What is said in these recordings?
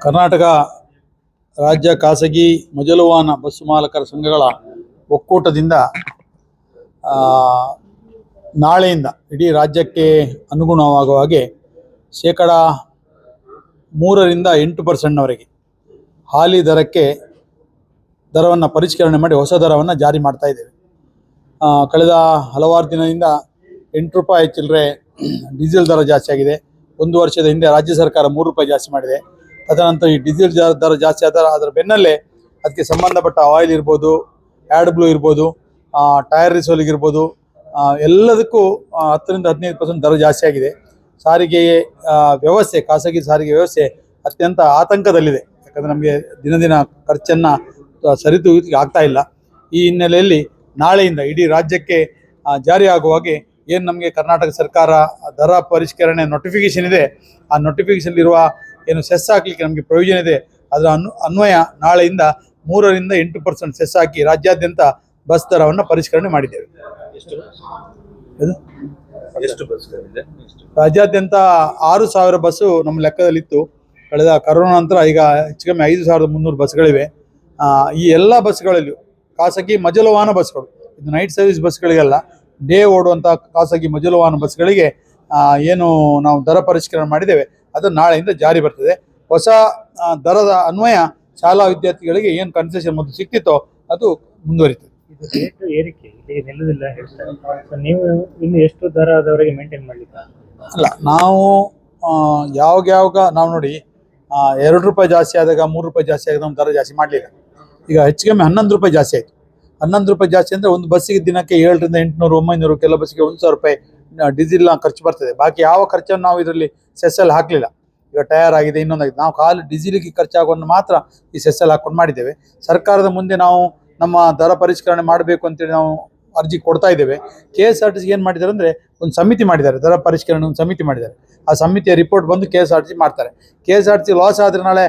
ಕರ್ನಾಟಕ ರಾಜ್ಯ ಖಾಸಗಿ ಮಜಲು ವಾಹನ ಬಸ್ಸು ಮಾಲಕರ ಸಂಘಗಳ ಒಕ್ಕೂಟದಿಂದ ನಾಳೆಯಿಂದ ಇಡೀ ರಾಜ್ಯಕ್ಕೆ ಅನುಗುಣವಾಗುವ ಹಾಗೆ ಶೇಕಡ 3ರಿಂದ 8% ಹಾಲಿ ದರವನ್ನು ಪರಿಷ್ಕರಣೆ ಮಾಡಿ ಹೊಸ ದರವನ್ನು ಜಾರಿ ಮಾಡ್ತಾ ಇದ್ದೇವೆ. ಕಳೆದ ಹಲವಾರು ದಿನದಿಂದ 8 ರೂಪಾಯಿ ಚಿಲ್ಲರೆ ಡೀಸೆಲ್ ದರ ಜಾಸ್ತಿ ಆಗಿದೆ. ಒಂದು ವರ್ಷದ ಹಿಂದೆ ರಾಜ್ಯ ಸರ್ಕಾರ 3 ರೂಪಾಯಿ ಜಾಸ್ತಿ ಮಾಡಿದೆ. ತದನಂತರ ಈ ಡೀಸೆಲ್ ದರ ಜಾಸ್ತಿ ಅದರ ಬೆನ್ನಲ್ಲೇ ಅದಕ್ಕೆ ಸಂಬಂಧಪಟ್ಟ ಆಯಿಲ್ ಇರ್ಬೋದು, ಆ್ಯಡ್ ಬ್ಲೂ ಇರ್ಬೋದು, ಟೈರ್ ರಿಸೋಲಿಗೆ ಇರ್ಬೋದು, ಎಲ್ಲದಕ್ಕೂ 10ರಿಂದ 15% ದರ ಜಾಸ್ತಿ ಆಗಿದೆ. ಸಾರಿಗೆ ವ್ಯವಸ್ಥೆ, ಖಾಸಗಿ ಸಾರಿಗೆ ವ್ಯವಸ್ಥೆ ಅತ್ಯಂತ ಆತಂಕದಲ್ಲಿದೆ. ಯಾಕಂದರೆ ನಮಗೆ ದಿನ ಖರ್ಚನ್ನು ಸರಿದೂಗಿಸಲಿಕ್ಕೆ ಆಗ್ತಾ ಇಲ್ಲ. ಈ ಹಿನ್ನೆಲೆಯಲ್ಲಿ ನಾಳೆಯಿಂದ ಇಡೀ ರಾಜ್ಯಕ್ಕೆ ಜಾರಿ ಆಗುವಾಗೆ ಏನು ನಮಗೆ ಕರ್ನಾಟಕ ಸರ್ಕಾರ ದರ ಪರಿಷ್ಕರಣೆ ನೋಟಿಫಿಕೇಶನ್ ಇದೆ, ಆ ನೋಟಿಫಿಕೇಶನ್ ಇರುವ ಏನು ಸೆಸ್ ಹಾಕಲಿಕ್ಕೆ ನಮಗೆ ಪ್ರಯೋಜನ ಇದೆ, ಅದರ ಅನ್ವಯ ನಾಳೆಯಿಂದ 3ರಿಂದ 8% ಸೆಸ್ ಹಾಕಿ ರಾಜ್ಯಾದ್ಯಂತ ಬಸ್ ದರವನ್ನು ಪರಿಷ್ಕರಣೆ ಮಾಡಿದ್ದೇವೆ. ರಾಜ್ಯಾದ್ಯಂತ 6,000 ಬಸ್ಸು ನಮ್ಮ ಲೆಕ್ಕದಲ್ಲಿತ್ತು. ಕಳೆದ ಕರೋನಾ ನಂತರ ಈಗ ಹೆಚ್ಚು ಕಮ್ಮಿ 5,300 ಬಸ್ಗಳಿವೆ. ಈ ಎಲ್ಲ ಬಸ್ಗಳಲ್ಲಿಯೂ ಖಾಸಗಿ ಮಜಲು ವಾಹನ ಬಸ್ಗಳು, ಇದು ನೈಟ್ ಸರ್ವಿಸ್ ಬಸ್ಗಳಿಗೆಲ್ಲ, ಡೇ ಓಡುವಂಥ ಖಾಸಗಿ ಮಜಲು ವಾಹನ ಬಸ್ಗಳಿಗೆ ಏನು ನಾವು ದರ ಪರಿಷ್ಕರಣೆ ಮಾಡಿದ್ದೇವೆ ಅದು ನಾಳೆಯಿಂದ ಜಾರಿ ಬರ್ತದೆ. ಹೊಸ ದರದ ಅನ್ವಯ ಶಾಲಾ ವಿದ್ಯಾರ್ಥಿಗಳಿಗೆ ಏನು ಕನ್ಸೆಷನ್ ಮೊದಲು ಸಿಕ್ತಿತ್ತೋ ಅದು ಮುಂದುವರಿತದೆ. ಇದು ಏರಿಕೆ ಇಲ್ಲಿ ನಿಲ್ಲುವುದಿಲ್ಲ ಹೇಳ್ತಾರೆ. ನೀವು ಇನ್ನು ಎಷ್ಟು ದರದವರೆಗೆ ಮೇಂಟೈನ್ ಮಾಡಲಿಕ್ಕೆ? ಅಲ್ಲ, ನಾವು ಯಾವಾಗ ನಾವು ನೋಡಿ 2 ರೂಪಾಯಿ ಜಾಸ್ತಿ ಆದಾಗ 3 ರೂಪಾಯಿ ಜಾಸ್ತಿ ಆದಾಗ ನಮ್ಮ ದರ ಜಾಸ್ತಿ ಮಾಡಲಿಲ್ಲ. ಈಗ ಹೆಚ್ಚು ಕಮ್ಮಿ 11 ರೂಪಾಯಿ ಜಾಸ್ತಿ ಆಯಿತು. 11 ರೂಪಾಯಿ ಜಾಸ್ತಿ ಅಂದರೆ ಒಂದು ಬಸ್ಸಿಗೆ ದಿನಕ್ಕೆ 700ರಿಂದ 800, 900, ಕೆಲ ಬಸ್ಸಿಗೆ 1,000 ರೂಪಾಯಿ ಡೀಸೆಲ್ನ ಖರ್ಚು ಬರ್ತದೆ. ಬಾಕಿ ಯಾವ ಖರ್ಚನ್ನು ನಾವು ಇದರಲ್ಲಿ ಸೆಸ್ಸಲ್ಲಿ ಹಾಕಲಿಲ್ಲ. ಈಗ ಟಯರ್ ಆಗಿದೆ, ಇನ್ನೊಂದಾಗಿದೆ, ನಾವು ಖಾಲಿ ಡೀಸೆಲಿಗೆ ಖರ್ಚಾಗೋನ್ನು ಮಾತ್ರ ಈ ಸೆಸ್ಸಲ್ಲಿ ಹಾಕ್ಕೊಂಡು ಮಾಡಿದ್ದೇವೆ. ಸರ್ಕಾರದ ಮುಂದೆ ನಾವು ನಮ್ಮ ದರ ಪರಿಷ್ಕರಣೆ ಮಾಡಬೇಕು ಅಂತೇಳಿ ನಾವು ಅರ್ಜಿ ಕೊಡ್ತಾ ಇದ್ದೇವೆ. KSRTC ಏನು ಮಾಡಿದ್ದಾರೆ ಅಂದರೆ ಒಂದು ಸಮಿತಿ ಮಾಡಿದ್ದಾರೆ, ದರ ಪರಿಷ್ಕರಣೆ ಒಂದು ಸಮಿತಿ ಮಾಡಿದ್ದಾರೆ. ಆ ಸಮಿತಿಯ ರಿಪೋರ್ಟ್ ಬಂದು KSRTC ಮಾಡ್ತಾರೆ. KSRTC ಲಾಸ್ ಆದರೆ ನಾಳೆ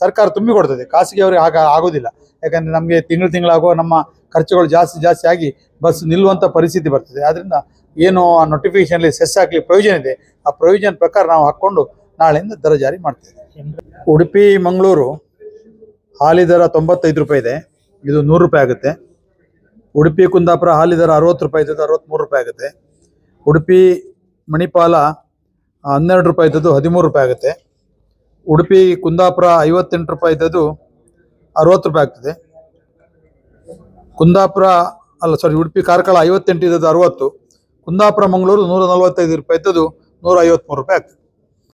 ಸರ್ಕಾರ ತುಂಬಿ ಕೊಡ್ತದೆ, ಖಾಸಗಿಯವರಿಗೆ ಆಗೋದಿಲ್ಲ. ಯಾಕಂದರೆ ನಮಗೆ ತಿಂಗಳಾಗುವ ನಮ್ಮ ಖರ್ಚುಗಳು ಜಾಸ್ತಿ ಆಗಿ ಬಸ್ ನಿಲ್ಲುವಂಥ ಪರಿಸ್ಥಿತಿ ಬರ್ತದೆ. ಆದ್ದರಿಂದ ಏನು ಆ ನೋಟಿಫಿಕೇಶನಲ್ಲಿ ಸೆಸ್ ಹಾಕಲಿ ಪ್ರಯೋಜನ ಇದೆ, ಆ ಪ್ರಯೋಜನ ಪ್ರಕಾರ ನಾವು ಹಾಕ್ಕೊಂಡು ನಾಳೆಯಿಂದ ದರ ಜಾರಿ ಮಾಡ್ತೇವೆ. ಉಡುಪಿ ಮಂಗಳೂರು ಹಾಲಿ ದರ 95 ರೂಪಾಯಿ ಇದೆ, ಇದು 100 ರೂಪಾಯಿ ಆಗುತ್ತೆ. ಉಡುಪಿ ಕುಂದಾಪುರ ಹಾಲಿ ದರ 60 ರೂಪಾಯಿ ಇದ್ದದ್ದು 63 ರೂಪಾಯಿ ಆಗುತ್ತೆ. ಉಡುಪಿ ಮಣಿಪಾಲ 12 ರೂಪಾಯಿ ಇದ್ದದ್ದು 13 ರೂಪಾಯಿ ಆಗುತ್ತೆ. ಉಡುಪಿ ಕುಂದಾಪುರ 58 ರೂಪಾಯಿ ಇದ್ದದ್ದು 60 ರೂಪಾಯಿ ಆಗ್ತದೆ. ಉಡುಪಿ ಕಾರ್ಕಳ 58 ಇದ್ದದ್ದು 60, ಕುಂದಾಪುರ ಮಂಗಳೂರು 145 ರೂಪಾಯಿ ಇದ್ದದ್ದು 153 ರೂಪಾಯಿ ಆಗ್ತದೆ.